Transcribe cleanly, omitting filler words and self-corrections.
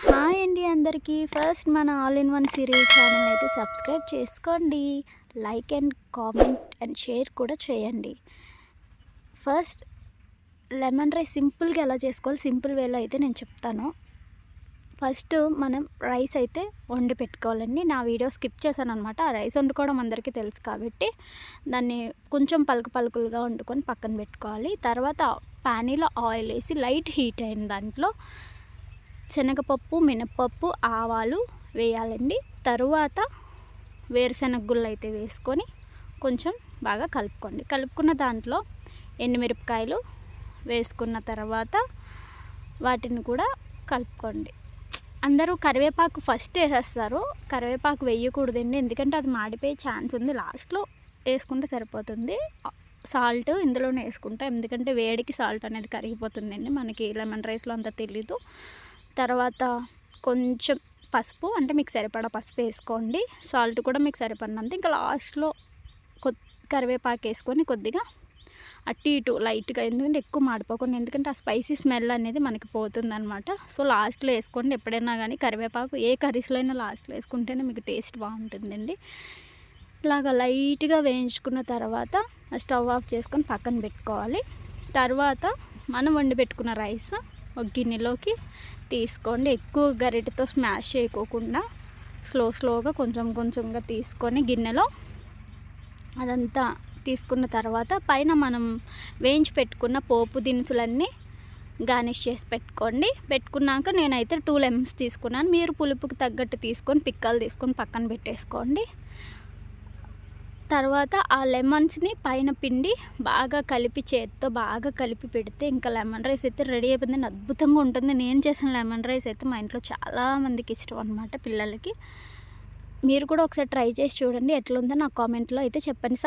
Hi అండి అందరికీ. First మన all in one series channel అయితే సబ్స్క్రైబ్ చేసుకోండి. Like and comment and share కూడా చేయండి. ఫస్ట్ లెమన్ రైస్ సింపుల్గా ఎలా చేసుకోవాలి, సింపుల్ వేలో అయితే నేను చెప్తాను. ఫస్ట్ మనం రైస్ అయితే వండి పెట్టుకోవాలండి. నా వీడియో స్కిప్ చేశాను అనమాట. ఆ రైస్ వండుకోవడం అందరికీ తెలుసు కాబట్టి దాన్ని కొంచెం పలుకులుగా వండుకొని పక్కన పెట్టుకోవాలి. తర్వాత ప్యానీలో ఆయిల్ వేసి లైట్ హీట్ అయిన దాంట్లో శనగపప్పు, మినపప్పు, ఆవాలు వేయాలండి. తరువాత వేరుశనగ గుళ్ళు అయితే వేసుకొని కొంచెం బాగా కలుపుకోండి. కలుపుకున్న దాంట్లో ఎండుమిరపకాయలు వేసుకున్న తర్వాత వాటిని కూడా కలుపుకోండి. అందరూ కరివేపాకు ఫస్ట్ వేసేస్తారు. కరివేపాకు వేయకూడదండి, ఎందుకంటే అది మాడిపోయే ఛాన్స్ ఉంది. లాస్ట్లో వేసుకుంటే సరిపోతుంది. సాల్ట్ ఇందులోనే వేసుకుంటా, ఎందుకంటే వేడికి సాల్ట్ అనేది కరిగిపోతుందండి. మనకి లెమన్ రైస్లో అంత తెలీదు. తర్వాత కొంచెం పసుపు, అంటే మీకు సరిపడా పసుపు వేసుకోండి. సాల్ట్ కూడా మీకు సరిపడినంత. ఇంకా లాస్ట్లో కరివేపాకు వేసుకొని కొద్దిగా అటు ఇటు లైట్గా, ఎందుకంటే ఎక్కువ మాడిపోకుండా, ఎందుకంటే ఆ స్పైసీ స్మెల్ అనేది మనకి పోతుందన్నమాట. సో లాస్ట్లో వేసుకోండి. ఎప్పుడైనా కానీ కరివేపాకు ఏ కర్రీస్లో అయినా లాస్ట్లో వేసుకుంటేనే మీకు టేస్ట్ బాగుంటుందండి. ఇలాగ లైట్గా వేయించుకున్న తర్వాత స్టవ్ ఆఫ్ చేసుకొని పక్కన పెట్టుకోవాలి. తర్వాత మనం వండి పెట్టుకున్న రైస్ ఒక గిన్నెలోకి తీసుకోండి. ఎక్కువ గరిటెతో స్మాష్ చేయకోకుండా స్లోగా కొంచెంగా తీసుకొని గిన్నెలో అదంతా తీసుకున్న తర్వాత పైన మనం వేయించి పెట్టుకున్న పోపు దినుసులన్నీ గార్నిష్ చేసి పెట్టుకోండి. పెట్టుకున్నాక నేనైతే 2 లెమన్స్ తీసుకున్నాను. మీరు పులుపుకి తగ్గట్టు తీసుకొని పిక్కలు తీసుకొని పక్కన పెట్టేసుకోండి. తర్వాత ఆ లెమన్స్ని పైన పిండి బాగా కలిపి, చేత్తో బాగా కలిపి పెడితే ఇంకా లెమన్ రైస్ అయితే రెడీ అయిపోయిందండి. అద్భుతంగా ఉంటుంది. నేను చేసిన లెమన్ రైస్ అయితే మా ఇంట్లో చాలామందికి ఇష్టం అనమాట, పిల్లలకి. మీరు కూడా ఒకసారి ట్రై చేసి చూడండి, ఎట్లుందో నాకు కామెంట్లో అయితే చెప్పండి.